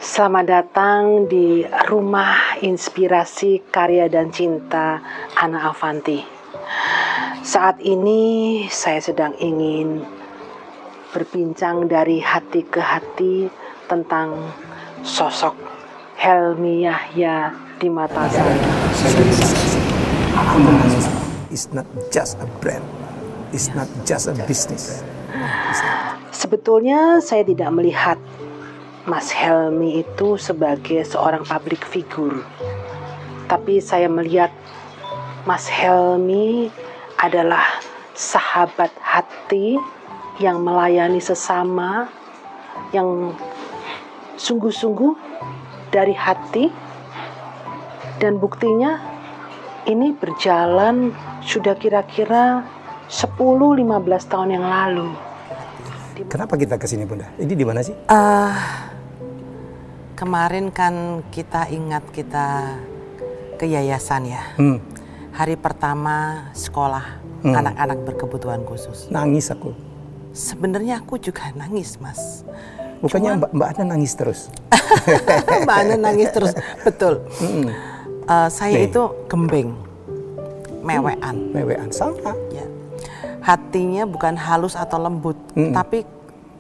Selamat datang di Rumah Inspirasi Karya dan Cinta Ana Avanti. Saat ini saya sedang ingin berbincang dari hati ke hati tentang sosok Helmy Yahya di mata saya. It's not just a brand, it's not just a business. Sebetulnya saya tidak melihat Mas Helmy itu sebagai seorang public figure. Tapi saya melihat Mas Helmy adalah sahabat hati yang melayani sesama, yang sungguh-sungguh dari hati. Dan buktinya ini berjalan sudah kira-kira 10-15 tahun yang lalu. Kenapa kita kesini, Bunda? Ini di mana sih? Kemarin kan kita ingat kita ke yayasan ya. Hari pertama sekolah anak-anak berkebutuhan khusus. Nangis aku. Sebenarnya aku juga nangis, Mas. Bukannya Mbak Ana nangis terus? Mbak Ana nangis terus, betul. Saya itu gembeng, mewean. Mewean, sama. Ya. Hatinya bukan halus atau lembut, tapi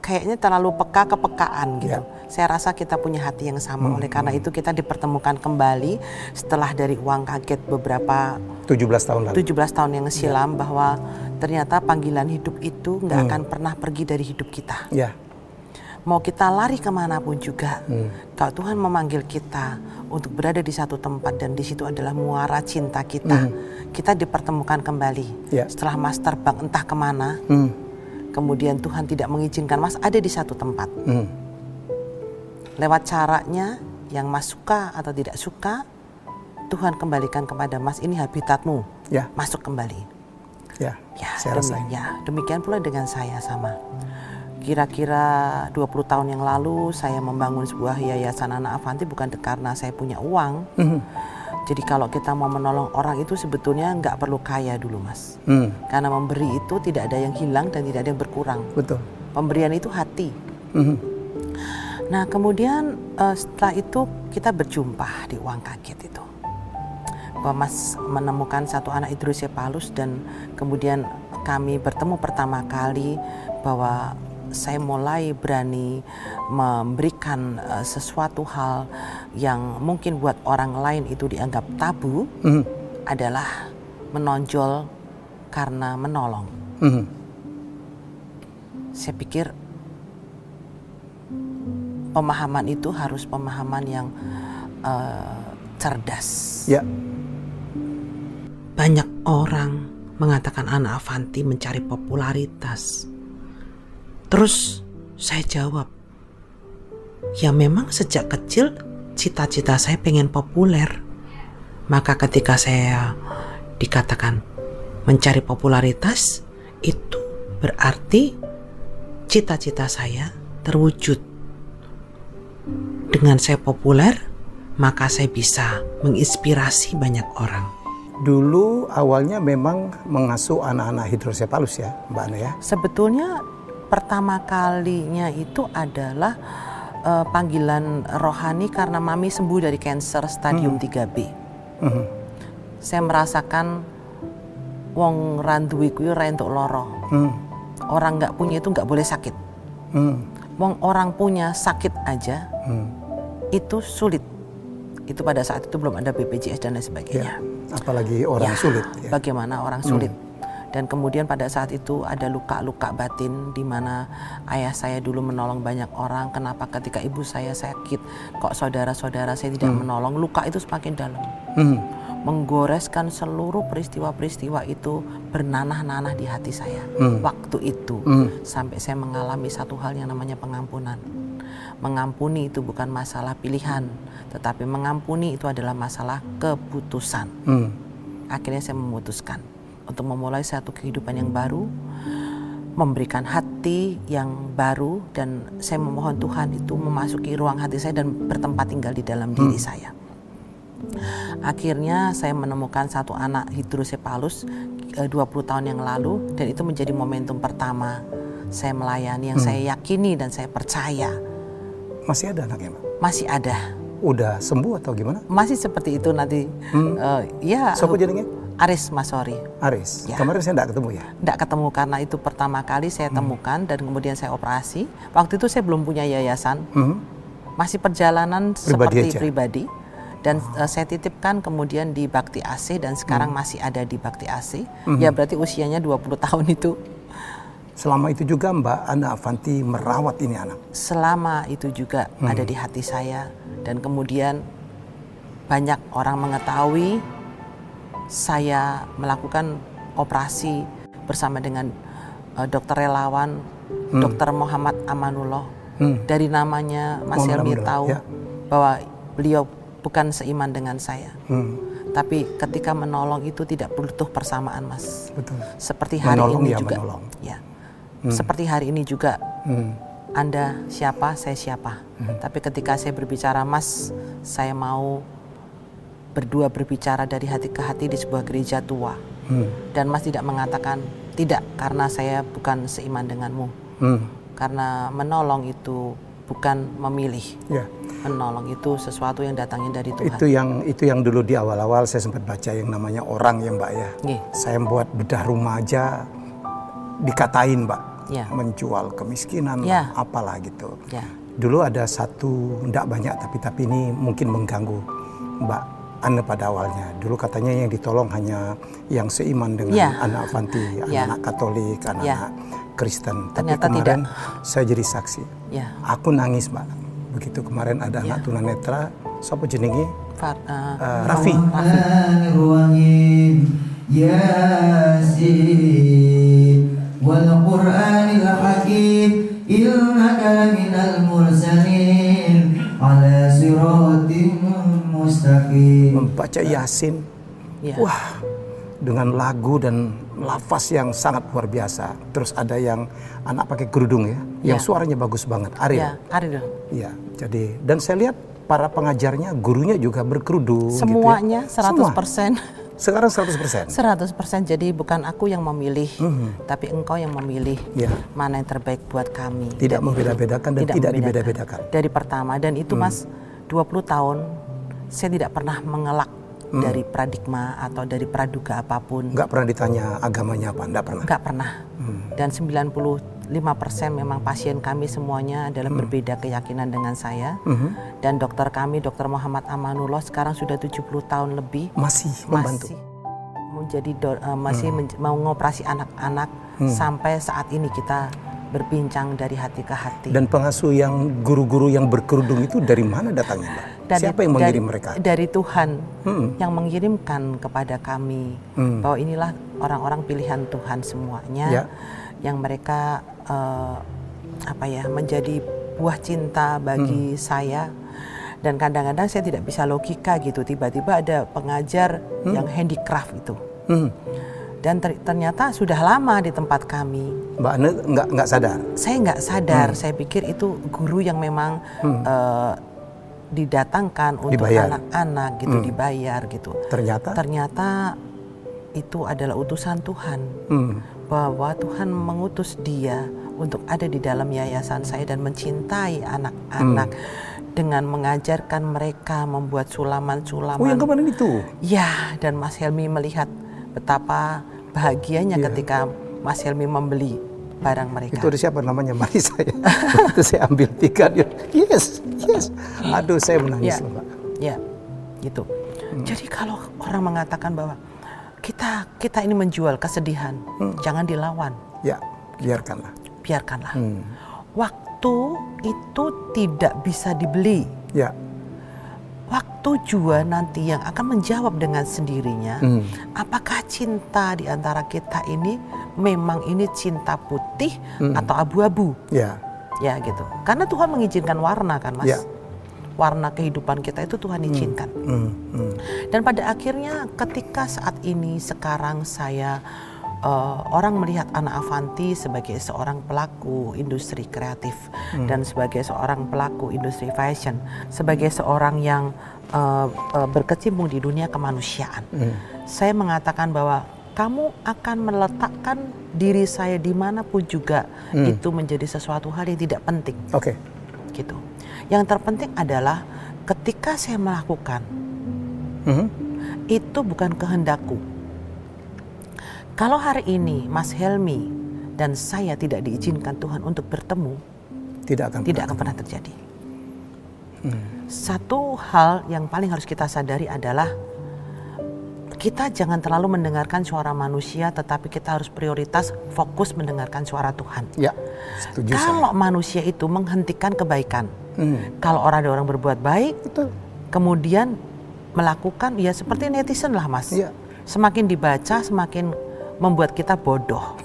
kayaknya terlalu peka, kepekaan gitu. Saya rasa kita punya hati yang sama, oleh karena itu kita dipertemukan kembali setelah dari uang kaget beberapa 17 tahun lalu. 17 tahun yang silam, bahwa ternyata panggilan hidup itu nggak akan pernah pergi dari hidup kita. Mau kita lari kemanapun juga, kalau Tuhan memanggil kita untuk berada di satu tempat dan di situ adalah muara cinta kita, kita dipertemukan kembali. Setelah Mas terbang entah kemana, kemudian Tuhan tidak mengizinkan Mas ada di satu tempat. Lewat caranya yang Mas suka atau tidak suka, Tuhan kembalikan kepada Mas, ini habitatmu, masuk kembali. Saya rasa. Demikian pula dengan saya sama. Kira-kira 20 tahun yang lalu saya membangun sebuah yayasan Ana Avanti bukan karena saya punya uang. Jadi kalau kita mau menolong orang itu sebetulnya nggak perlu kaya dulu, Mas. Karena memberi itu tidak ada yang hilang dan tidak ada yang berkurang. Betul. Pemberian itu hati. Nah kemudian setelah itu kita berjumpa di uang kaget itu. Bahwa Mas menemukan satu anak hidrosepalus dan kemudian kami bertemu pertama kali, bahwa saya mulai berani memberikan sesuatu hal yang mungkin buat orang lain itu dianggap tabu, adalah menonjol karena menolong. Saya pikir pemahaman itu harus pemahaman yang cerdas. Banyak orang mengatakan Ana Avanti mencari popularitas. Terus saya jawab, ya memang sejak kecil cita-cita saya pengen populer. Maka ketika saya dikatakan mencari popularitas, itu berarti cita-cita saya terwujud. Dengan saya populer, maka saya bisa menginspirasi banyak orang. Dulu awalnya memang mengasuh anak-anak hidrosepalus ya, Mbak Ana ya? Sebetulnya pertama kalinya itu adalah panggilan rohani karena mami sembuh dari kanker stadium 3B. Saya merasakan wong randuwi kuwi ora entuk loro. Orang nggak punya itu nggak boleh sakit. Wong orang punya sakit aja itu sulit. Itu pada saat itu belum ada BPJS dan lain sebagainya. Apalagi orang sulit. Bagaimana orang sulit. Dan kemudian pada saat itu ada luka-luka batin di mana ayah saya dulu menolong banyak orang. Kenapa ketika ibu saya sakit kok saudara-saudara saya tidak menolong? Luka itu semakin dalam. Menggoreskan seluruh peristiwa-peristiwa itu bernanah-nanah di hati saya. Waktu itu sampai saya mengalami satu hal yang namanya pengampunan. Mengampuni itu bukan masalah pilihan, tetapi mengampuni itu adalah masalah keputusan. Akhirnya saya memutuskan untuk memulai satu kehidupan yang baru, memberikan hati yang baru, dan saya memohon Tuhan itu memasuki ruang hati saya dan bertempat tinggal di dalam diri saya. Akhirnya saya menemukan satu anak hidrosepalus 20 tahun yang lalu, dan itu menjadi momentum pertama saya melayani, yang saya yakini dan saya percaya Masih ada anaknya, Mbak? Masih ada. Udah sembuh atau gimana? Masih seperti itu nanti. Ya. Siapa jadinya? Aris Masori. Aris. Ya. Kemarin saya enggak ketemu ya? Tidak ketemu karena itu pertama kali saya temukan dan kemudian saya operasi. Waktu itu saya belum punya yayasan. Masih perjalanan seperti pribadi. Dan saya titipkan kemudian di Bakti Asih dan sekarang masih ada di Bakti Asih. Ya berarti usianya 20 tahun itu. Selama itu juga Mbak Ana Avanti merawat ini anak? Selama itu juga ada di hati saya. Dan kemudian banyak orang mengetahui saya melakukan operasi bersama dengan dokter relawan, Dr. Muhammad Amanullah. Dari namanya Mas Helmi tahu bahwa beliau bukan seiman dengan saya. Tapi ketika menolong itu tidak butuh persamaan, Mas. Betul. Seperti hari menolong ini ya juga. Menolong. Ya. Seperti hari ini juga. Anda siapa, saya siapa. Tapi ketika saya berbicara, Mas, saya mau berdua berbicara dari hati ke hati di sebuah gereja tua. Dan Mas tidak mengatakan tidak karena saya bukan seiman denganmu. Karena menolong itu bukan memilih. Ya. Menolong itu sesuatu yang datangnya dari Tuhan. Itu yang dulu di awal-awal saya sempat baca yang namanya orang ya Mbak ya. Saya buat bedah rumah aja dikatain Mbak. Menjual kemiskinan lah, apalah gitu. Dulu ada satu, enggak banyak tapi ini mungkin mengganggu Mbak Ana pada awalnya. Dulu katanya yang ditolong hanya yang seiman dengan Ana Avanti, anak-anak Katolik, anak-anak Kristen. Ternyata tapi kemarin tidak. Saya jadi saksi. Aku nangis Mbak. Begitu kemarin ada anak tunanetra, siapa jenenge? Raffi. Wal Qur'anil Hakim innaka laminal mursalin ala siratim mustaqim. Membaca Yasin. Wah, dengan lagu dan lafaz yang sangat luar biasa. Terus ada yang anak pakai kerudung ya, yang suaranya bagus banget, Ariel. Ariel. Iya, jadi dan saya lihat para pengajarnya, gurunya juga berkerudung. Semuanya gitu ya. 100%. Sekarang 100%? 100%, jadi bukan aku yang memilih, tapi engkau yang memilih mana yang terbaik buat kami. Tidak membeda-bedakan dan tidak dibeda-bedakan. Dari pertama, dan itu Mas, 20 tahun saya tidak pernah mengelak dari paradigma atau dari praduga apapun. Nggak pernah ditanya agamanya apa? Nggak pernah? Nggak pernah. Dan 95% memang pasien kami semuanya adalah berbeda keyakinan dengan saya. Dan dokter kami, Dr. Muhammad Amanullah, sekarang sudah 70 tahun lebih. Masih membantu? Masih mau ngoperasi anak-anak sampai saat ini kita berbincang dari hati ke hati. Dan pengasuh yang guru-guru yang berkerudung itu dari mana datangnya, Mbak? Siapa yang mengirim mereka? Dari Tuhan yang mengirimkan kepada kami bahwa inilah orang-orang pilihan Tuhan semuanya, yang mereka menjadi buah cinta bagi saya. Dan kadang-kadang saya tidak bisa logika gitu, tiba-tiba ada pengajar yang handicraft itu. Dan ternyata sudah lama di tempat kami. Mbak Ana nggak sadar? Saya nggak sadar. Saya pikir itu guru yang memang didatangkan untuk anak-anak gitu, dibayar gitu. Ternyata itu adalah utusan Tuhan. Bahwa Tuhan mengutus dia untuk ada di dalam yayasan saya dan mencintai anak-anak. Dengan mengajarkan mereka membuat sulaman-sulaman. Oh, yang kemarin itu? Ya, dan Mas Helmi melihat betapa bahagianya ketika Mas Helmi membeli barang mereka. Itu ada siapa namanya? Marisa ya. Itu saya ambil 3 dia. Yes. Aduh, saya menangis loh, Mbak. Ya, gitu. Jadi kalau orang mengatakan bahwa kita ini menjual kesedihan, jangan dilawan. Ya, biarkanlah. Waktu itu tidak bisa dibeli. Ya. Waktu juga nanti yang akan menjawab dengan sendirinya, apakah cinta di antara kita ini memang ini cinta putih atau abu-abu? Ya gitu. Karena Tuhan mengizinkan warna kan, Mas. Warna kehidupan kita itu Tuhan izinkan. Dan pada akhirnya ketika saat ini sekarang saya orang melihat Ana Avanti sebagai seorang pelaku industri kreatif dan sebagai seorang pelaku industri fashion, sebagai seorang yang berkecimpung di dunia kemanusiaan. Saya mengatakan bahwa kamu akan meletakkan diri saya dimanapun juga itu menjadi sesuatu hal yang tidak penting. Oke. Gitu. Yang terpenting adalah ketika saya melakukan, itu bukan kehendakku. Kalau hari ini Mas Helmi dan saya tidak diizinkan Tuhan untuk bertemu, tidak akan pernah terjadi. Satu hal yang paling harus kita sadari adalah kita jangan terlalu mendengarkan suara manusia, tetapi kita harus prioritas fokus mendengarkan suara Tuhan. Ya, setuju. Kalau manusia itu menghentikan kebaikan, kalau ada orang berbuat baik, kemudian melakukan, ya seperti netizen lah Mas. Ya. Semakin dibaca, semakin membuat kita bodoh.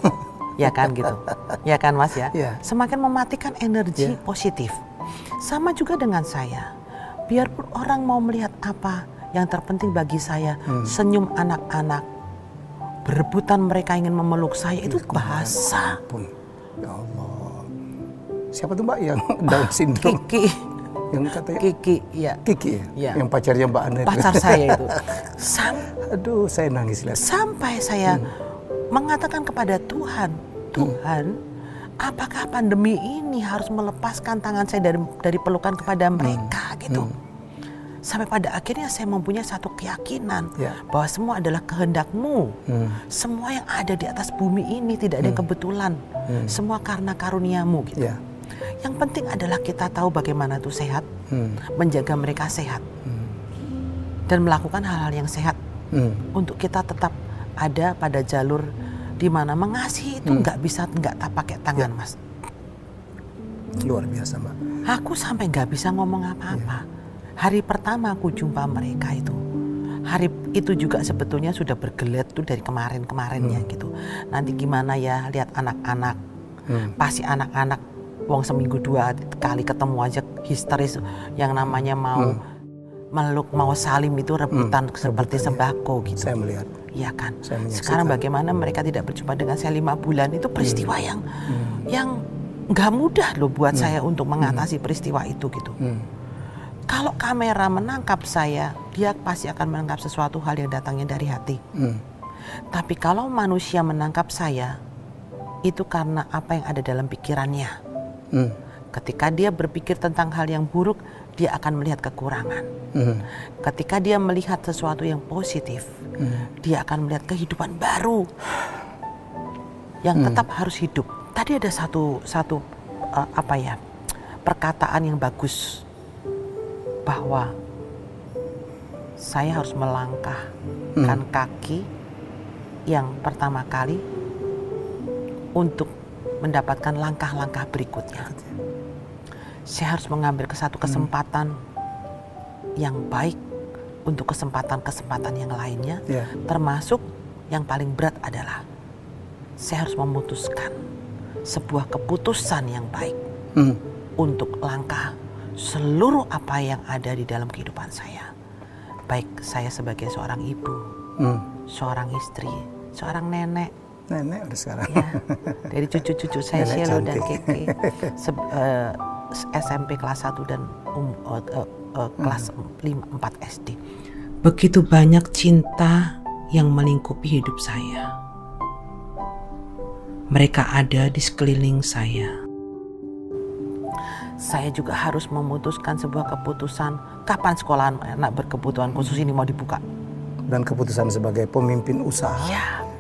Ya kan gitu, ya kan Mas ya. Yeah. Semakin mematikan energi positif. Sama juga dengan saya. Biarpun orang mau melihat apa, yang terpenting bagi saya senyum anak-anak, berebutan mereka ingin memeluk saya, itu bahasa. Ya Allah. Siapa tuh Mbak yang Down syndrome? Kiki. Yang katanya Kiki, ya. Kiki ya. Yang pacarnya Mbak Ana. Pacar saya itu. Aduh, saya nangis lihat. Sampai saya mengatakan kepada Tuhan, Tuhan, apakah pandemi ini harus melepaskan tangan saya dari pelukan kepada mereka gitu. Sampai pada akhirnya saya mempunyai satu keyakinan bahwa semua adalah kehendak-Mu. Semua yang ada di atas bumi ini tidak ada yang kebetulan. Semua karena karunia-Mu gitu. Yang penting adalah kita tahu bagaimana itu sehat, menjaga mereka sehat, dan melakukan hal-hal yang sehat untuk kita tetap ada pada jalur di mana mengasihi itu nggak pakai tangan Mas. Luar biasa Mbak. Aku sampai nggak bisa ngomong apa-apa. Hari pertama aku jumpa mereka itu, hari itu juga sebetulnya sudah bergelet tuh dari kemarin-kemarinnya gitu. Nanti gimana ya lihat anak-anak, pasti anak-anak wong seminggu 2 kali ketemu aja histeris, yang namanya mau meluk, mau salim itu rebutan seperti sembako gitu. Saya melihat. Iya kan. Sekarang bagaimana mereka tidak berjumpa dengan saya 5 bulan, itu peristiwa yang nggak mudah loh buat saya untuk mengatasi peristiwa itu gitu. Kalau kamera menangkap saya, dia pasti akan menangkap sesuatu hal yang datangnya dari hati. Tapi kalau manusia menangkap saya, itu karena apa yang ada dalam pikirannya. Ketika dia berpikir tentang hal yang buruk, dia akan melihat kekurangan. Ketika dia melihat sesuatu yang positif, dia akan melihat kehidupan baru yang tetap harus hidup. Tadi ada satu perkataan yang bagus, bahwa saya harus melangkahkan kaki yang pertama kali untuk mendapatkan langkah-langkah berikutnya. Saya harus mengambil satu kesempatan yang baik untuk kesempatan-kesempatan yang lainnya, termasuk yang paling berat adalah saya harus memutuskan sebuah keputusan yang baik untuk langkah seluruh apa yang ada di dalam kehidupan saya. Baik saya sebagai seorang ibu, seorang istri, seorang nenek. Nenek udah sekarang. Ya, dari cucu-cucu saya Shelo dan Keke. SMP kelas 1 dan kelas 4 SD. Begitu banyak cinta yang melingkupi hidup saya. Mereka ada di sekeliling saya. Saya juga harus memutuskan sebuah keputusan kapan sekolah anak berkebutuhan khusus ini mau dibuka. Dan keputusan sebagai pemimpin usaha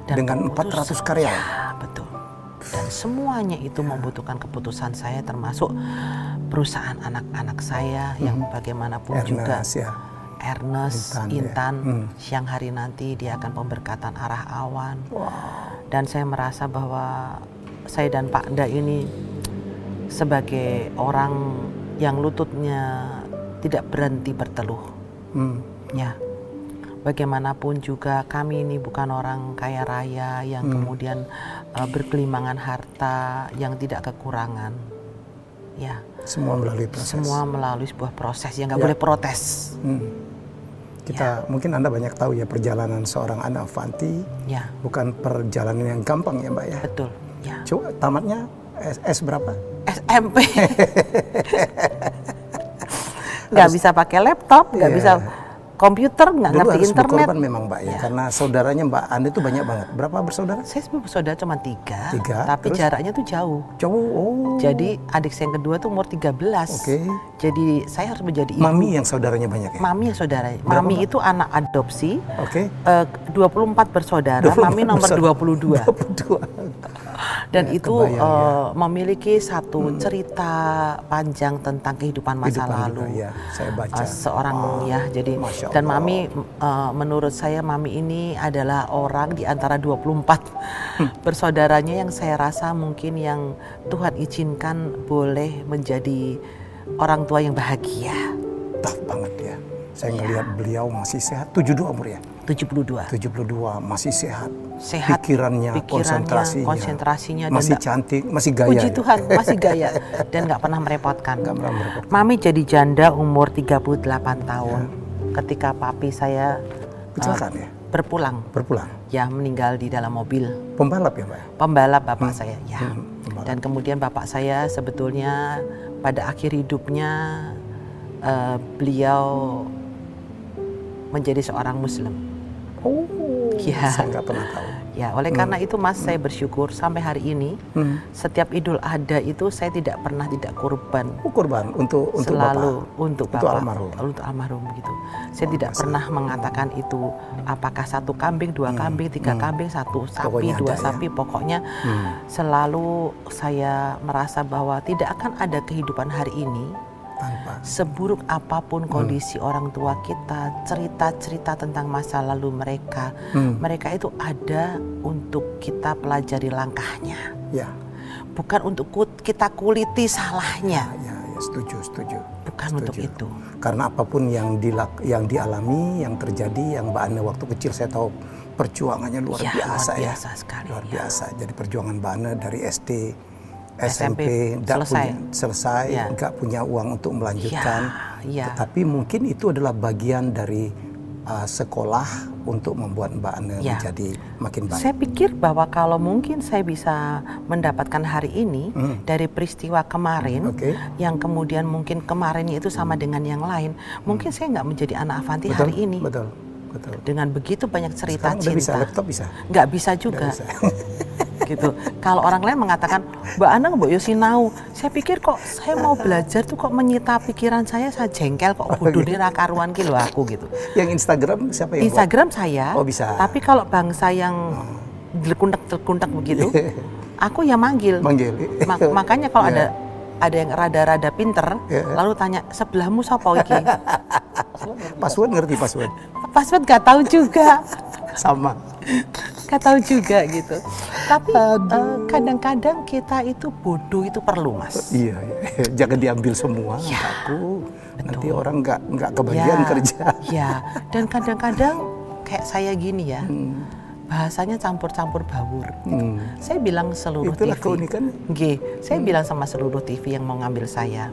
dengan 400 karyawan. Ya, betul. Dan semuanya itu membutuhkan keputusan saya, termasuk perusahaan anak-anak saya yang bagaimanapun juga. Ernest, Intan, siang hari nanti dia akan pemberkatan arah awan. Dan saya merasa bahwa saya dan Pak Da ini sebagai orang yang lututnya tidak berhenti berteluh. Ya, bagaimanapun juga kami ini bukan orang kaya raya yang kemudian berkelimangan harta, yang tidak kekurangan. Ya, semua melalui proses. Semua melalui sebuah proses yang nggak boleh protes. Kita mungkin Anda banyak tahu ya, perjalanan seorang Ana Avanti bukan perjalanan yang gampang ya Mbak ya. Betul. Ya. Coba tamatnya S berapa? SMP. Nggak bisa pakai laptop, nggak bisa komputer, nggak ngerti harus internet. berkorban memang Mbak ya, karena saudaranya Mbak Anda itu banyak banget. Berapa bersaudara? Saya bersaudara cuma 3, tapi terus? jaraknya tuh jauh. Oh. Jadi adik saya yang kedua tuh umur 13. Jadi saya harus menjadi ibu. Mami yang saudaranya banyak ya? Mami yang saudaranya. Mami itu anak adopsi. 24 bersaudara, Mami nomor 22. Dan ya, itu memiliki satu cerita panjang tentang kehidupan masa lalu. Ya, saya baca. Seorang ya, jadi dan Mami menurut saya Mami ini adalah orang di antara 24 bersaudaranya yang saya rasa mungkin yang Tuhan izinkan boleh menjadi orang tua yang bahagia. Tough banget ya. Saya ngelihat beliau masih sehat, 72 umur ya? 72 masih sehat. Pikirannya, konsentrasinya masih cantik, masih gaya. Puji Tuhan, masih gaya dan nggak pernah merepotkan. Mami jadi janda umur 38 tahun. Ketika papi saya kecelakaan ya? Berpulang. Ya, meninggal di dalam mobil. Pembalap ya, Mbak? Pembalap bapak saya, ya. Dan kemudian bapak saya sebetulnya pada akhir hidupnya beliau menjadi seorang Muslim. Ya. Saya nggak pernah tahu. Ya, oleh karena itu Mas, saya bersyukur sampai hari ini setiap Idul Adha itu saya tidak pernah tidak kurban. Kurban untuk selalu Bapak. Untuk almarhum gitu. Saya tidak pernah mengatakan itu apakah 1 kambing, 2 kambing, 3 kambing, 1 sapi, 2 sapi, pokoknya selalu saya merasa bahwa tidak akan ada kehidupan hari ini seburuk apapun kondisi orang tua kita, cerita-cerita tentang masa lalu mereka, mereka itu ada untuk kita pelajari langkahnya, bukan untuk kita kuliti salahnya. Ya, setuju. Bukan untuk itu. Karena apapun yang dialami, yang terjadi, yang Mbak Ana waktu kecil saya tahu perjuangannya luar biasa ya. Sekali, luar biasa. Jadi perjuangan Mbak Ana dari SD, SMP selesai, nggak punya uang untuk melanjutkan. Tetapi mungkin itu adalah bagian dari sekolah untuk membuat Mbak Ana menjadi makin baik. Saya pikir bahwa kalau mungkin saya bisa mendapatkan hari ini dari peristiwa kemarin, yang kemudian mungkin kemarinnya itu sama dengan yang lain, mungkin saya nggak menjadi anak Avanti hari ini. Betul. Dengan begitu banyak cerita sekarang cinta. Laptop bisa? Nggak bisa juga. Gitu. Kalau orang lain mengatakan, Mbak Ana Mbak Yosinau, saya pikir kok saya mau belajar tuh kok menyita pikiran saya jengkel kok bodoh ra karuan ki lho aku gitu. Yang Instagram siapa yang Instagram buat? saya. Oh bisa. Tapi kalau bangsa yang delkuntek begitu, aku yang manggil. Makanya kalau ada yang rada-rada pinter, lalu tanya sebelahmu sapa iki? Password ngerti password? Password gak tahu juga. Sama. Gak tahu juga gitu. Tapi kadang-kadang kita itu bodoh itu perlu, Mas. Iya. Jangan diambil semua. Aku nanti orang nggak kebagian kerja. Ya. Dan kadang-kadang kayak saya gini ya. Bahasanya campur-campur baur. Saya bilang seluruh Itulah TV. Keunikan. Saya bilang sama seluruh TV yang mau ngambil saya.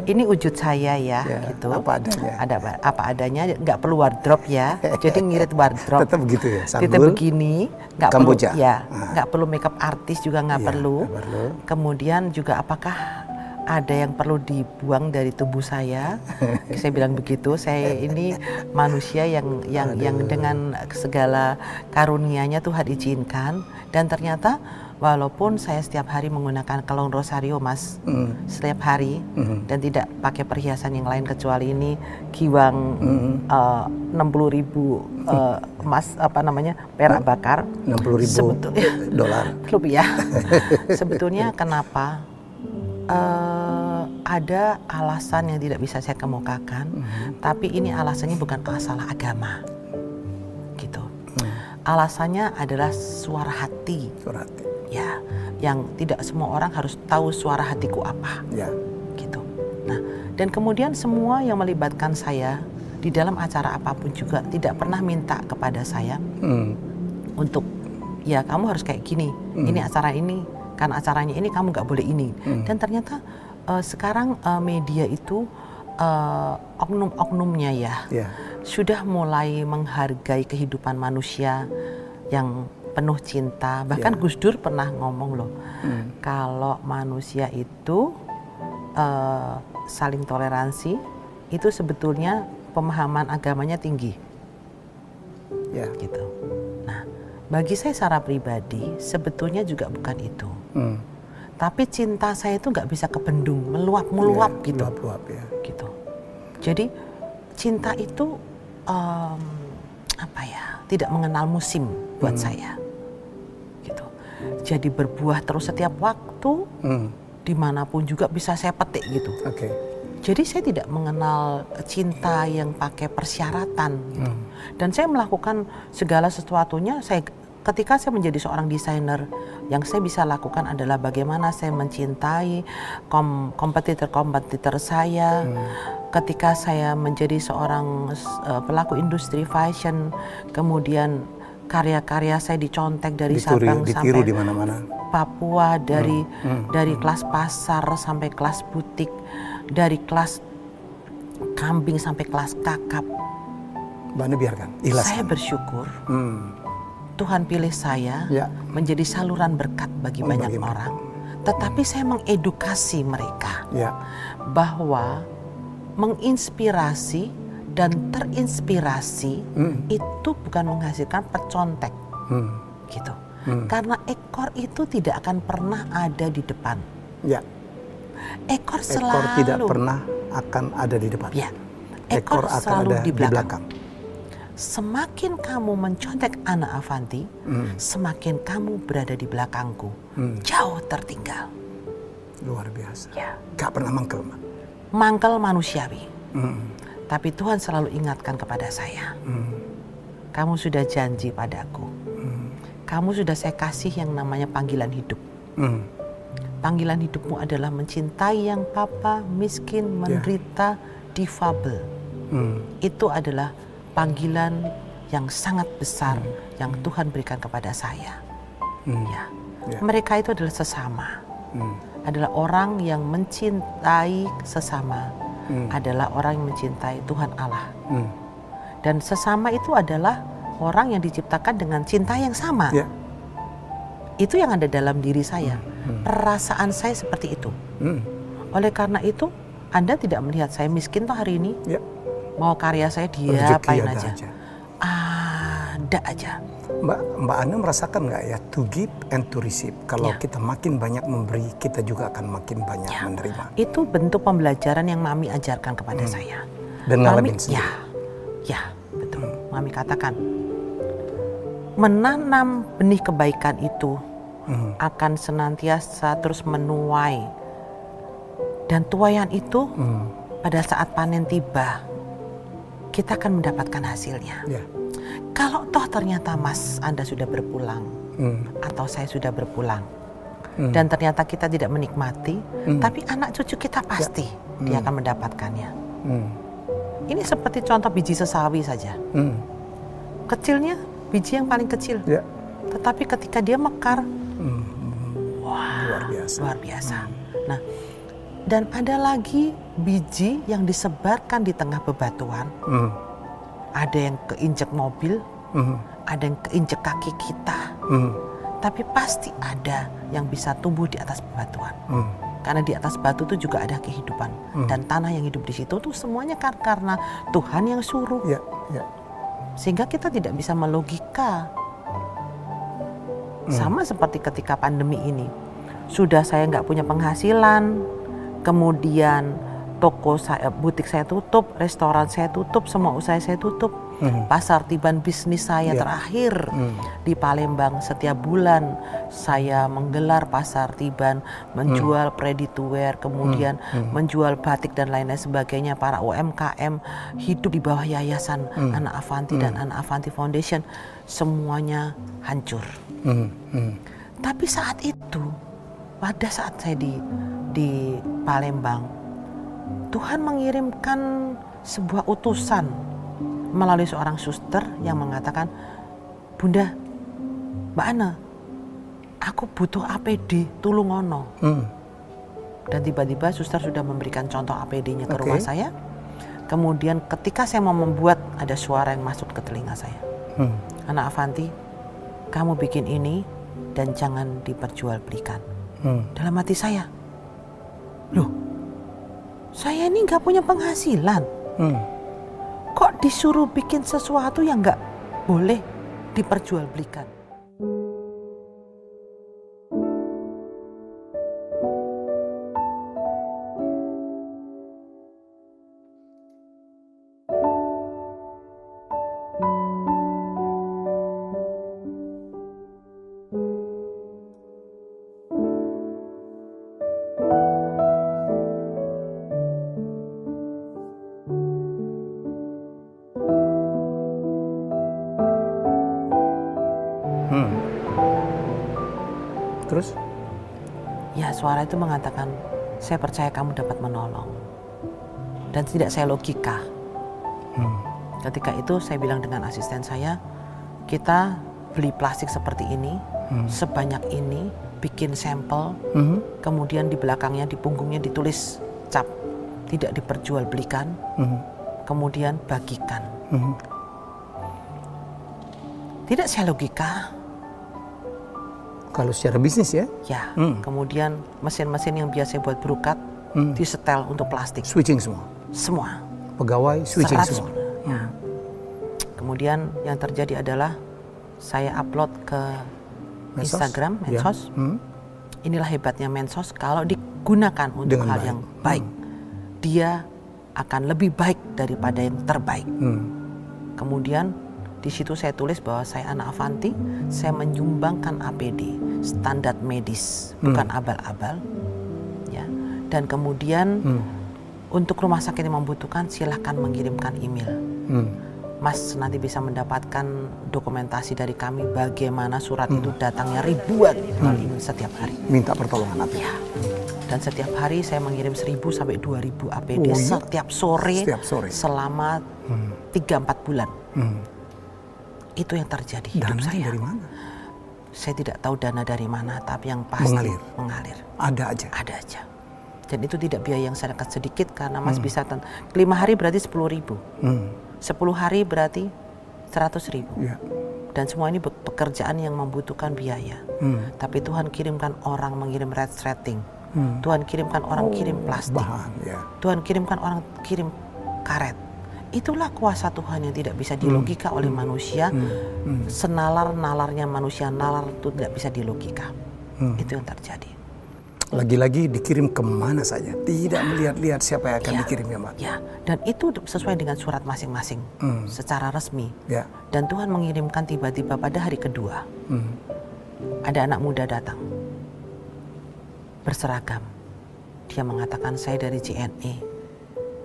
Ini wujud saya ya, gitu. Apa adanya. Apa adanya, nggak perlu wardrobe ya. Jadi ngirit wardrobe. Tetap begitu ya. Tetap begini, nggak perlu nggak perlu makeup artis juga nggak perlu. Kemudian juga apakah ada yang perlu dibuang dari tubuh saya? Saya bilang begitu. Saya ini manusia yang dengan segala karunia-Nya Tuhan izinkan, dan ternyata walaupun saya setiap hari menggunakan kalung rosario, Mas, setiap hari, dan tidak pakai perhiasan yang lain kecuali ini giwang 60.000 emas perak bakar, 60.000 dolar rupiah. Sebetulnya kenapa? Ada alasan yang tidak bisa saya kemukakan, tapi ini alasannya bukan masalah agama, gitu. Alasannya adalah suara hati. Ya, yang tidak semua orang harus tahu suara hatiku apa, gitu. Nah, dan kemudian semua yang melibatkan saya di dalam acara apapun juga tidak pernah minta kepada saya untuk, ya kamu harus kayak gini, ini acara ini. Kan acaranya ini kamu nggak boleh ini. Dan ternyata sekarang media itu oknum-oknumnya sudah mulai menghargai kehidupan manusia yang penuh cinta. Bahkan Gus Dur pernah ngomong loh, kalau manusia itu saling toleransi, itu sebetulnya pemahaman agamanya tinggi. Gitu. Nah, bagi saya secara pribadi sebetulnya juga bukan itu. Tapi cinta saya itu nggak bisa kebendung, meluap gitu. Meluap, ya. Gitu. Jadi cinta itu tidak mengenal musim buat saya. Gitu. Jadi berbuah terus setiap waktu, dimanapun juga bisa saya petik gitu. Jadi saya tidak mengenal cinta yang pakai persyaratan gitu. Dan saya melakukan segala sesuatunya. Ketika saya menjadi seorang desainer, yang saya bisa lakukan adalah bagaimana saya mencintai kompetitor saya. Ketika saya menjadi seorang pelaku industri fashion, kemudian karya-karya saya dicontek dari Sabang sampai Papua, dari kelas pasar sampai kelas butik, dari kelas kambing sampai kelas kakap. Mbak biarkan, ikhlaskan. Saya bersyukur Tuhan pilih saya menjadi saluran berkat bagi banyak orang. Tetapi saya mengedukasi mereka bahwa menginspirasi dan terinspirasi itu bukan menghasilkan pecontek, gitu. Karena ekor itu tidak akan pernah ada di depan. Ekor tidak pernah akan ada di depan. Ekor akan selalu ada di belakang. Semakin kamu mencontek Ana Avanti, semakin kamu berada di belakangku, jauh tertinggal. Luar biasa. Gak pernah mangkel, Mak. Mangkel manusiawi. Tapi Tuhan selalu ingatkan kepada saya, kamu sudah janji padaku. Kamu sudah saya kasih yang namanya panggilan hidup. Panggilan hidupmu adalah mencintai yang papa, miskin, menderita, difabel. Itu adalah panggilan yang sangat besar yang Tuhan berikan kepada saya. Mereka itu adalah sesama. Adalah orang yang mencintai sesama. Adalah orang yang mencintai Tuhan Allah. Dan sesama itu adalah orang yang diciptakan dengan cinta yang sama. Itu yang ada dalam diri saya. Perasaan saya seperti itu. Oleh karena itu, Anda tidak melihat saya miskin tuh hari ini. Mau karya saya diapain aja. Ada aja. Mbak Ana merasakan nggak ya, to give and to receive. Kalau kita makin banyak memberi, kita juga akan makin banyak menerima. Itu bentuk pembelajaran yang Mami ajarkan kepada saya. Dan ngalamin sendiri. Betul. Mami katakan, menanam benih kebaikan itu akan senantiasa terus menuai. Dan tuaian itu pada saat panen tiba, kita akan mendapatkan hasilnya. Kalau toh ternyata Mas Anda sudah berpulang atau saya sudah berpulang dan ternyata kita tidak menikmati, tapi anak cucu kita pasti dia akan mendapatkannya. Ini seperti contoh biji sesawi saja. Kecilnya biji yang paling kecil, tetapi ketika dia mekar, luar biasa. Nah, dan ada lagi biji yang disebarkan di tengah bebatuan. Ada yang keinjek mobil, ada yang keinjek kaki kita. Tapi pasti ada yang bisa tumbuh di atas bebatuan. Karena di atas batu itu juga ada kehidupan. Dan tanah yang hidup di situ tuh semuanya karena Tuhan yang suruh. Sehingga kita tidak bisa melogika. Sama seperti ketika pandemi ini. Sudah saya nggak punya penghasilan, kemudian toko saya, butik saya tutup, restoran saya tutup, semua usaha saya tutup. Pasar tiban bisnis saya terakhir di Palembang, setiap bulan saya menggelar pasar tiban, menjual ready to wear, kemudian menjual batik dan lain-lain sebagainya. Para UMKM hidup di bawah yayasan Ana Avanti dan Ana Avanti Foundation, semuanya hancur. Tapi saat itu, pada saat saya di Palembang, Tuhan mengirimkan sebuah utusan melalui seorang suster yang mengatakan, Bunda, Mbak Ana, aku butuh APD Tulungono. Dan tiba-tiba suster sudah memberikan contoh APD-nya ke rumah saya. Kemudian ketika saya mau membuat, ada suara yang masuk ke telinga saya. Ana Avanti, kamu bikin ini dan jangan diperjualbelikan. Dalam hati saya, loh, saya ini nggak punya penghasilan. disuruh bikin sesuatu yang nggak boleh diperjualbelikan. Terus? Ya, suara itu mengatakan, saya percaya kamu dapat menolong. Dan tidak saya logika. Ketika itu saya bilang dengan asisten saya, kita beli plastik seperti ini, sebanyak ini, bikin sampel, kemudian di belakangnya, di punggungnya ditulis cap, tidak diperjualbelikan, kemudian bagikan. Tidak saya logika. Kalau secara bisnis ya? Ya, kemudian mesin-mesin yang biasa buat berukat disetel untuk plastik. Switching semua? Semua. Pegawai switching semua? Ya. Kemudian yang terjadi adalah saya upload ke Medsos? Instagram, Medsos. Ya. Inilah hebatnya Medsos, kalau digunakan untuk hal yang baik, dia akan lebih baik daripada yang terbaik. Kemudian di situ saya tulis bahwa saya anak Avanti, saya menyumbangkan APD, standar medis, bukan abal-abal. Ya. Dan kemudian untuk rumah sakit yang membutuhkan, silahkan mengirimkan email. Mas nanti bisa mendapatkan dokumentasi dari kami bagaimana surat itu datangnya ribuan setiap hari. Minta pertolongan APD. Ya. Dan setiap hari saya mengirim 1.000 sampai 2.000 APD setiap sore selama 3-4 bulan. Itu yang terjadi hidup saya. Dari mana? Saya tidak tahu dana dari mana, tapi yang pasti mengalir. Ada aja. Ada aja. Dan itu tidak biaya yang sangat sedikit karena Mas bisa 5 hari berarti 10.000. 10 hari berarti 100.000. Ya. Dan semua ini pekerjaan yang membutuhkan biaya. Tapi Tuhan kirimkan orang mengirim resleting. Tuhan kirimkan orang kirim plastik. Bahan, ya. Tuhan kirimkan orang kirim karet. Itulah kuasa Tuhan yang tidak bisa dilogika oleh manusia. Senalar-nalarnya manusia, nalar itu tidak bisa dilogika. Itu yang terjadi. Lagi-lagi dikirim kemana saja, tidak melihat-lihat siapa yang akan dikirim ya Mbak. Ya, dan itu sesuai dengan surat masing-masing secara resmi. Ya. Dan Tuhan mengirimkan tiba-tiba pada hari kedua. Ada anak muda datang, berseragam. Dia mengatakan, saya dari JNE,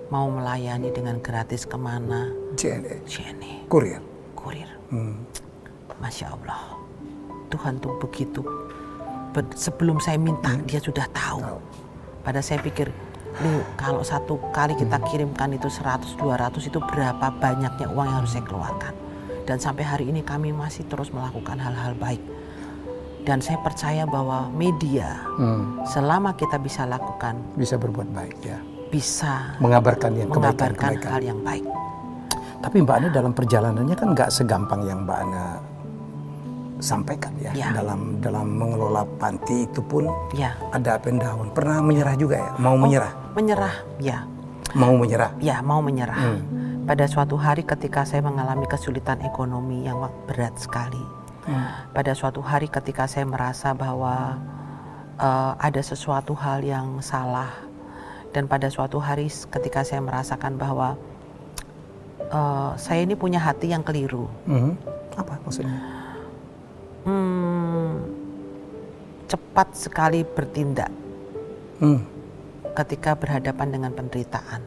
mau melayani dengan gratis kemana? JNE. Kurir. Masya Allah, Tuhan tuh begitu. Sebelum saya minta, dia sudah tahu. Pada saya pikir, kalau satu kali kita kirimkan itu 100-200, itu berapa banyaknya uang yang harus saya keluarkan. Dan sampai hari ini kami masih terus melakukan hal-hal baik. Dan saya percaya bahwa media, selama kita bisa lakukan, bisa berbuat baik ya. Bisa mengabarkan kebaikan. Hal yang baik. Tapi Mbak Ana dalam perjalanannya kan nggak segampang yang Mbak Ana sampaikan ya. Dalam mengelola panti itu pun ada up and down. Pernah menyerah juga ya? Mau menyerah? Menyerah, ya. Mau menyerah? Ya, mau menyerah. Pada suatu hari ketika saya mengalami kesulitan ekonomi yang berat sekali. Pada suatu hari ketika saya merasa bahwa ada sesuatu hal yang salah. Dan pada suatu hari ketika saya merasakan bahwa saya ini punya hati yang keliru. Apa maksudnya? Cepat sekali bertindak ketika berhadapan dengan penderitaan.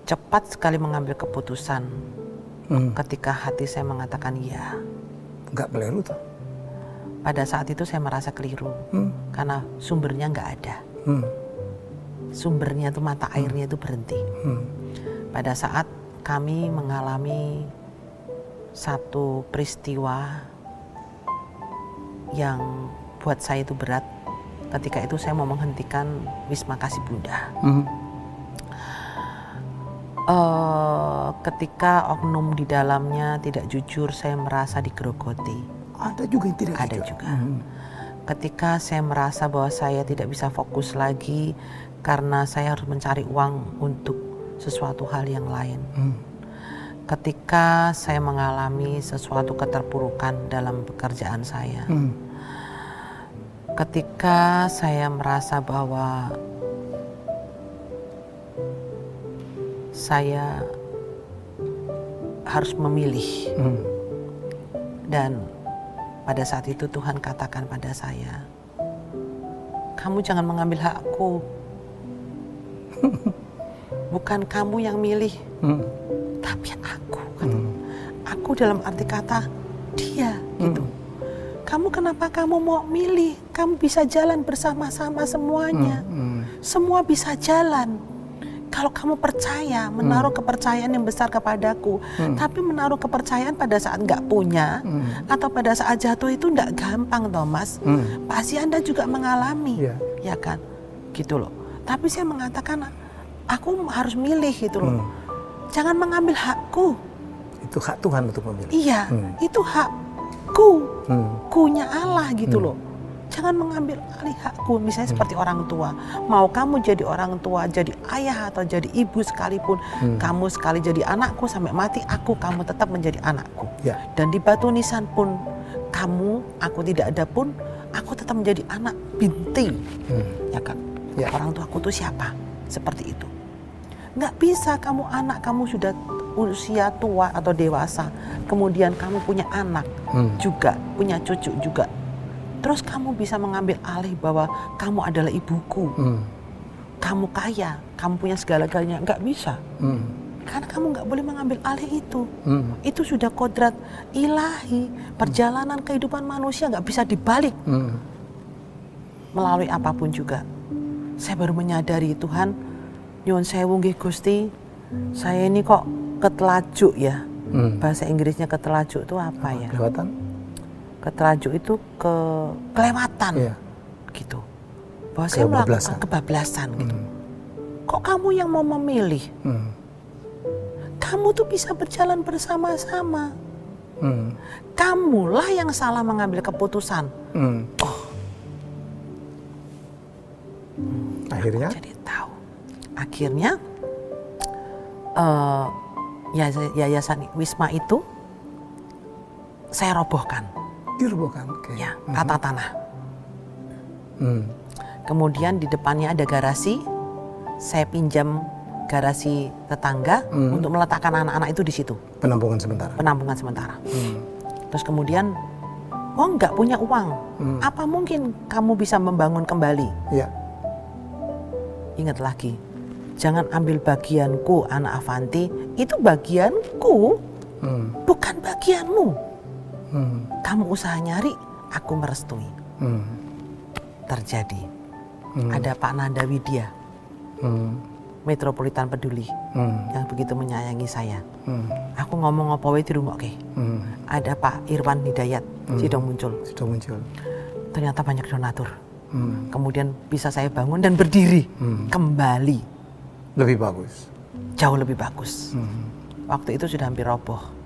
Cepat sekali mengambil keputusan ketika hati saya mengatakan ya. Nggak keliru tuh. Pada saat itu saya merasa keliru karena sumbernya nggak ada. Sumbernya itu mata airnya itu berhenti. Pada saat kami mengalami satu peristiwa yang buat saya itu berat. Ketika itu saya mau menghentikan Wisma Kasih Bunda. Ketika oknum di dalamnya tidak jujur, saya merasa digerogoti. Ada juga yang tidak jujur. Ada juga. Ketika saya merasa bahwa saya tidak bisa fokus lagi karena saya harus mencari uang untuk sesuatu hal yang lain. Ketika saya mengalami sesuatu keterpurukan dalam pekerjaan saya, ketika saya merasa bahwa saya harus memilih, dan pada saat itu Tuhan katakan pada saya, kamu jangan mengambil hakku. Bukan kamu yang milih, tapi aku. Aku dalam arti kata dia gitu. Kamu kenapa kamu mau milih? Kamu bisa jalan bersama-sama semuanya. Semua bisa jalan. Kalau kamu percaya, menaruh kepercayaan yang besar kepadaku, tapi menaruh kepercayaan pada saat nggak punya, atau pada saat jatuh itu nggak gampang, Thomas. Pasti Anda juga mengalami, ya kan? Gitu loh. Tapi saya mengatakan, aku harus milih gitu loh. Jangan mengambil hakku. Itu hak Tuhan untuk memilih. Iya, itu hakku, kunya Allah gitu loh. Jangan mengambil alih hakku, misalnya seperti orang tua. Mau kamu jadi orang tua, jadi ayah atau jadi ibu sekalipun, kamu sekali jadi anakku sampai mati, kamu tetap menjadi anakku. Dan di batu nisan pun, kamu, aku tidak ada pun, aku tetap menjadi anak binti. Ya kan? Orang tuaku itu siapa? Seperti itu. Nggak bisa kamu anak, kamu sudah usia tua atau dewasa, kemudian kamu punya anak juga, punya cucu juga. Terus kamu bisa mengambil alih bahwa kamu adalah ibuku, kamu kaya, kamu punya segala-galanya. Nggak bisa, karena kamu nggak boleh mengambil alih itu. Itu sudah kodrat ilahi. Perjalanan kehidupan manusia nggak bisa dibalik melalui apapun juga. Saya baru menyadari, Tuhan, nyuwun sewu nggih Gusti, saya ini kok ketelajuk ya. Bahasa Inggrisnya ketelajuk itu apa ya? Kelewatan. Ketelajuk itu kelewatan, gitu. Bahwa saya melakukan kebablasan gitu. Kok kamu yang mau memilih? Kamu tuh bisa berjalan bersama-sama. Kamulah yang salah mengambil keputusan. Akhirnya? Aku jadi tahu. Akhirnya yayasan Wisma itu saya robohkan. Dirobohkan, ya, rata tanah. Kemudian di depannya ada garasi, saya pinjam garasi tetangga untuk meletakkan anak-anak itu di situ. Penampungan sementara. Penampungan sementara. Terus kemudian, nggak punya uang, apa mungkin kamu bisa membangun kembali? Ingat lagi, jangan ambil bagianku, anak Avanti, itu bagianku, bukan bagianmu. Kamu usaha nyari, aku merestui. Terjadi. Ada Pak Nanda Widya, Metropolitan Peduli, yang begitu menyayangi saya. Aku ngomong apa wae dirungokke. Ada Pak Irwan Hidayat, sidang muncul. Ternyata banyak donatur. Kemudian bisa saya bangun dan berdiri kembali. Lebih bagus. Jauh lebih bagus. Waktu itu sudah hampir roboh.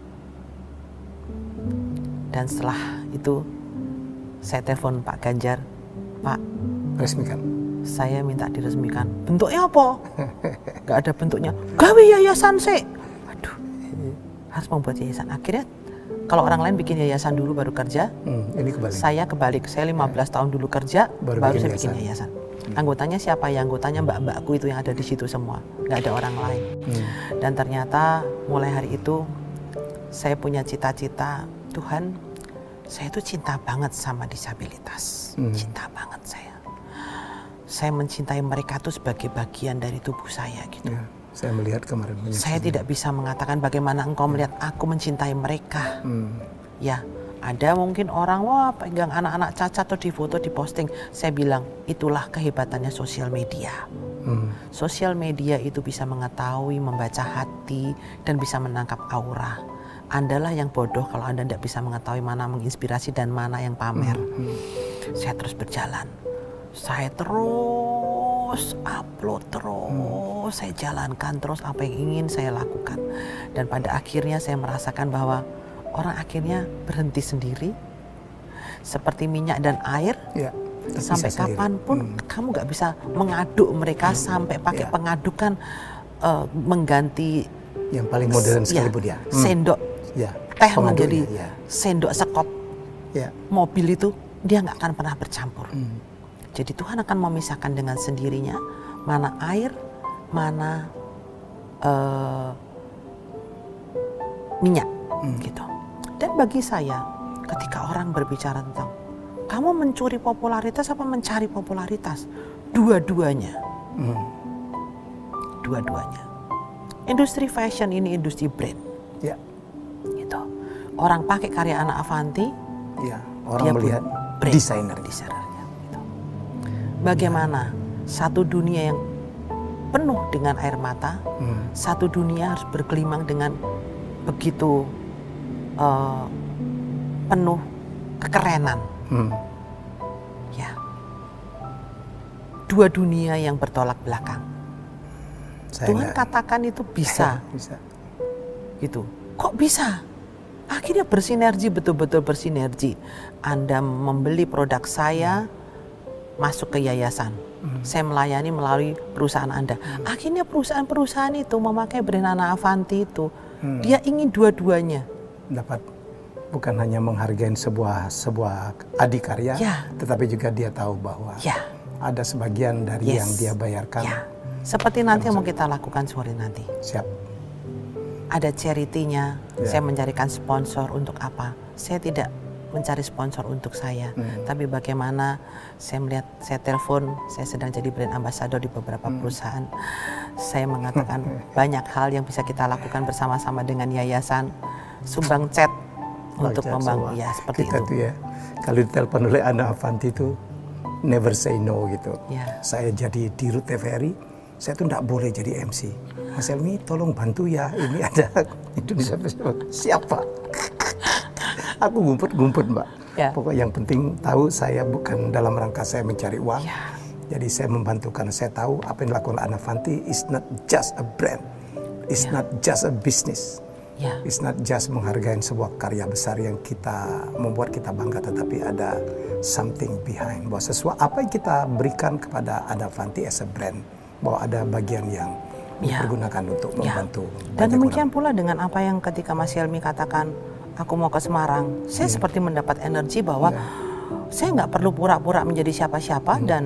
Dan setelah itu saya telepon Pak Ganjar, Pak, resmikan. Saya minta diresmikan. Bentuknya apa? Gak ada bentuknya. Gawe yayasan sih. Waduh, harus membuat yayasan. Akhirnya kalau orang lain bikin yayasan dulu baru kerja, ini kebalik. Saya kebalik. Saya 15 tahun dulu kerja, baru saya bikin yayasan. Anggotanya siapa ya? Anggotanya mbak-mbakku itu yang ada di situ semua. Gak ada orang lain. Dan ternyata mulai hari itu saya punya cita-cita, Tuhan, saya itu cinta banget sama disabilitas. Cinta banget saya. Saya mencintai mereka itu sebagai bagian dari tubuh saya gitu. Ya, saya melihat kemarin. Saya tidak bisa mengatakan bagaimana engkau melihat aku mencintai mereka. Ya, ada mungkin orang, wah pegang anak-anak cacat atau di foto, di posting. Saya bilang, itulah kehebatannya sosial media. Sosial media itu bisa mengetahui, membaca hati, dan bisa menangkap aura. Andalah yang bodoh kalau Anda tidak bisa mengetahui mana menginspirasi dan mana yang pamer. Saya terus berjalan. Saya terus upload terus, saya jalankan terus apa yang ingin saya lakukan. Dan pada akhirnya saya merasakan bahwa orang akhirnya berhenti sendiri. Seperti minyak dan air. Sampai kapanpun kamu gak bisa mengaduk mereka sampai pakai pengadukan mengganti yang paling modern sekali Bu dia. Sendok teh menjadi sendok sekop mobil itu, dia nggak akan pernah bercampur. Jadi Tuhan akan memisahkan dengan sendirinya mana air, mana minyak, gitu. Dan bagi saya, ketika orang berbicara tentang kamu mencuri popularitas apa mencari popularitas, dua-duanya. Dua-duanya. Industri fashion ini industri brand. Ya. Gitu. Orang pakai karya anak Avanti, orang dia melihat desainernya. Gitu. Bagaimana satu dunia yang penuh dengan air mata, satu dunia harus berkelimang dengan begitu penuh kekerenan. Ya. Dua dunia yang bertolak belakang. Tuhan katakan itu bisa. Gitu. Kok bisa? Akhirnya bersinergi, betul-betul bersinergi. Anda membeli produk saya, masuk ke yayasan. Saya melayani melalui perusahaan Anda. Akhirnya perusahaan-perusahaan itu memakai brand Anak Avanti itu. Dia ingin dua-duanya. Dapat bukan hanya menghargai sebuah adikarya, tetapi juga dia tahu bahwa ada sebagian dari yang dia bayarkan. Seperti nanti yang mau kita lakukan sore nanti. Siap. Ada charity-nya, saya mencarikan sponsor untuk apa? Saya tidak mencari sponsor untuk saya, tapi bagaimana saya melihat, saya telepon, saya sedang jadi brand ambassador di beberapa perusahaan. Saya mengatakan banyak hal yang bisa kita lakukan bersama-sama dengan yayasan, sumbang chat untuk membangun, seperti kita itu. Kalau ditelepon oleh Anak Avanti itu never say no gitu. Saya jadi di Dirut TVRI. Saya tuh enggak boleh jadi MC. Mas Helmy tolong bantu ya, ini ada Indonesia Festival. Siapa? Aku ngumpet-ngumpet Mbak. Pokoknya yang penting tahu saya bukan dalam rangka saya mencari uang. Jadi saya membantu karena saya tahu apa yang dilakukan Anak Avanti is not just a brand. It's not just a business. It's not just menghargai sebuah karya besar yang kita membuat kita bangga, tetapi ada something behind. Bahwa sesuatu apa yang kita berikan kepada Anak Avanti as a brand, bahwa ada bagian yang dipergunakan untuk membantu. Dan demikian pula dengan apa yang ketika Mas Helmy katakan, aku mau ke Semarang, saya seperti mendapat energi bahwa saya nggak perlu pura-pura menjadi siapa-siapa, dan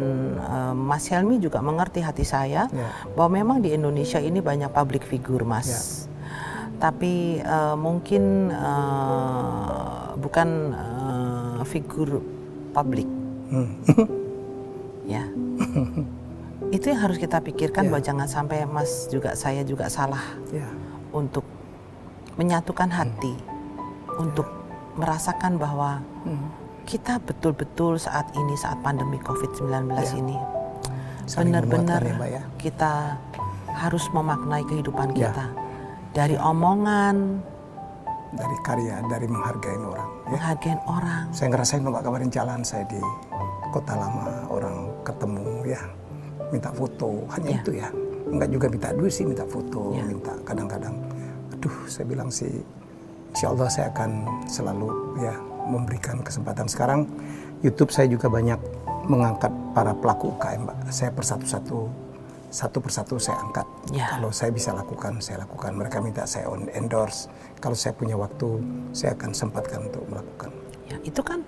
Mas Helmy juga mengerti hati saya bahwa memang di Indonesia ini banyak public figure, Mas. Tapi mungkin bukan figur publik. Itu yang harus kita pikirkan, bahwa jangan sampai Mas juga, saya juga salah untuk menyatukan hati, untuk merasakan bahwa kita betul-betul saat ini, saat pandemi COVID-19 ini, benar-benar kita harus memaknai kehidupan kita. Dari omongan, dari karya, dari menghargai orang. Menghargai orang. Saya ngerasain Mbak kemarin jalan saya di Kota Lama, orang ketemu minta foto, hanya itu enggak juga minta duit sih, minta foto, minta kadang-kadang. Aduh, saya bilang sih, insya Allah saya akan selalu memberikan kesempatan. Sekarang YouTube saya juga banyak mengangkat para pelaku UKM, Mbak. Saya satu persatu saya angkat. Kalau saya bisa lakukan, saya lakukan. Mereka minta saya endorse. Kalau saya punya waktu, saya akan sempatkan untuk melakukan. Itu kan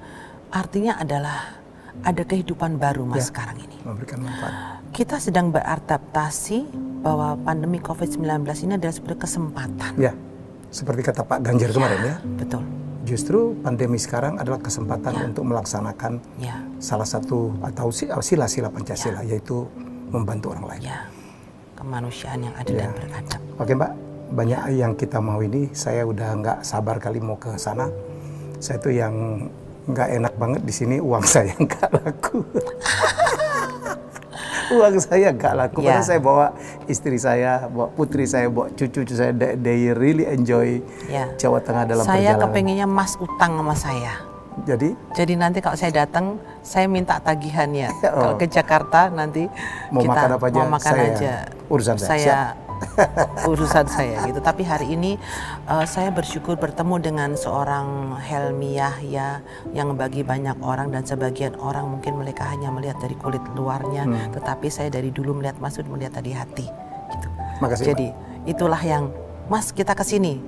artinya adalah ada kehidupan baru, Mas, sekarang ini. Memberikan manfaat. Kita sedang beradaptasi bahwa pandemi COVID-19 ini adalah sebuah kesempatan. Seperti kata Pak Ganjar kemarin Betul. Justru pandemi sekarang adalah kesempatan untuk melaksanakan salah satu atau sila-sila Pancasila, yaitu membantu orang lain. Kemanusiaan yang adil dan beradab. Oke Mbak, banyak yang kita mau ini, saya udah nggak sabar kali mau ke sana. Saya tuh yang nggak enak banget di sini, uang saya nggak laku. Uang saya nggak laku, karena saya bawa istri saya, bawa putri saya, bawa cucu-cucu saya, they really enjoy Jawa Tengah dalam perjalanan. Saya kepengennya Mas utang sama saya. Jadi nanti kalau saya datang, saya minta tagihannya. Kalau ke Jakarta nanti mau kita makan apa aja, mau makan aja. Urusan saya. Urusan saya gitu. Tapi hari ini saya bersyukur bertemu dengan seorang Helmy Yahya yang bagi banyak orang, dan sebagian orang mungkin mereka hanya melihat dari kulit luarnya, tetapi saya dari dulu melihat Mas melihat dari hati gitu. Makasih, Jadi itulah yang Mas kita ke sini.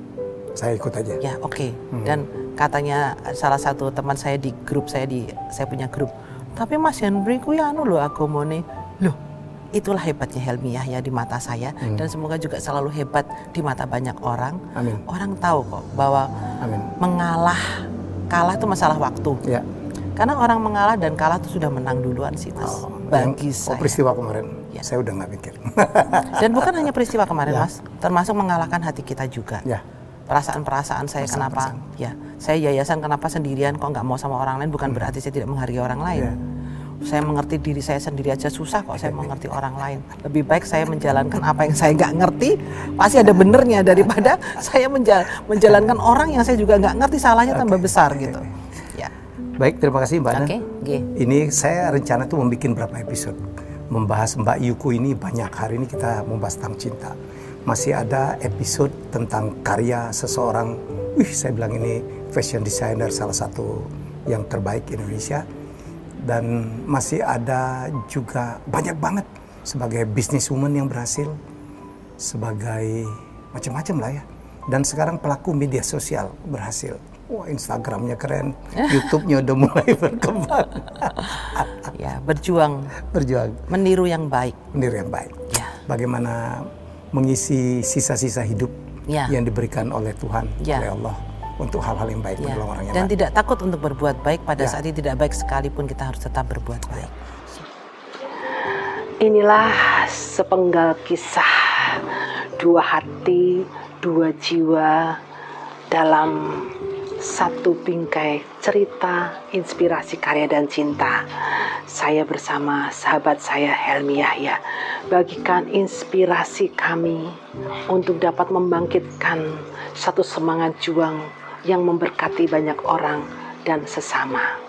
Saya ikut aja. Ya oke. Dan katanya salah satu teman saya di grup saya punya grup. Tapi Mas Henry ku ya anu loh agamane. Loh, itulah hebatnya Helmiah ya di mata saya dan semoga juga selalu hebat di mata banyak orang. Amin. Orang tahu kok bahwa kalah itu masalah waktu. Ya. Karena orang mengalah dan kalah itu sudah menang duluan sih Mas. Bagi saya. Peristiwa kemarin, saya udah nggak mikir. Dan bukan hanya peristiwa kemarin Mas, termasuk mengalahkan hati kita juga. Ya. Perasaan-perasaan saya kenapa, ya saya yayasan kenapa sendirian kok nggak mau sama orang lain, bukan berarti saya tidak menghargai orang lain. Ya. Saya mengerti diri saya sendiri aja susah kok saya mengerti orang lain. Lebih baik saya menjalankan apa yang saya nggak ngerti, pasti ada benernya daripada saya menjalankan orang yang saya juga nggak ngerti, salahnya tambah besar gitu. Ya. Baik, terima kasih Mbak Ana. Okay. Ini saya rencana tuh membuat berapa episode. Membahas Mbak Yuku ini banyak, hari ini kita membahas tentang cinta. Masih ada episode tentang karya seseorang, saya bilang ini fashion designer salah satu yang terbaik Indonesia. Dan masih ada juga banyak banget sebagai businesswoman yang berhasil, sebagai macam-macam lah ya. Dan sekarang pelaku media sosial berhasil. Wah, Instagramnya keren, YouTube-nya udah mulai berkembang. Ya, berjuang. Meniru yang baik. Ya. Bagaimana mengisi sisa-sisa hidup yang diberikan oleh Tuhan, oleh Allah untuk hal-hal yang baik menolong orang yang dan tidak takut untuk berbuat baik pada saat itu tidak baik sekalipun kita harus tetap berbuat baik. Inilah sepenggal kisah dua hati, dua jiwa dalam satu bingkai cerita, inspirasi, karya, dan cinta. Saya bersama sahabat saya Helmi Yahya bagikan inspirasi kami untuk dapat membangkitkan satu semangat juang yang memberkati banyak orang dan sesama.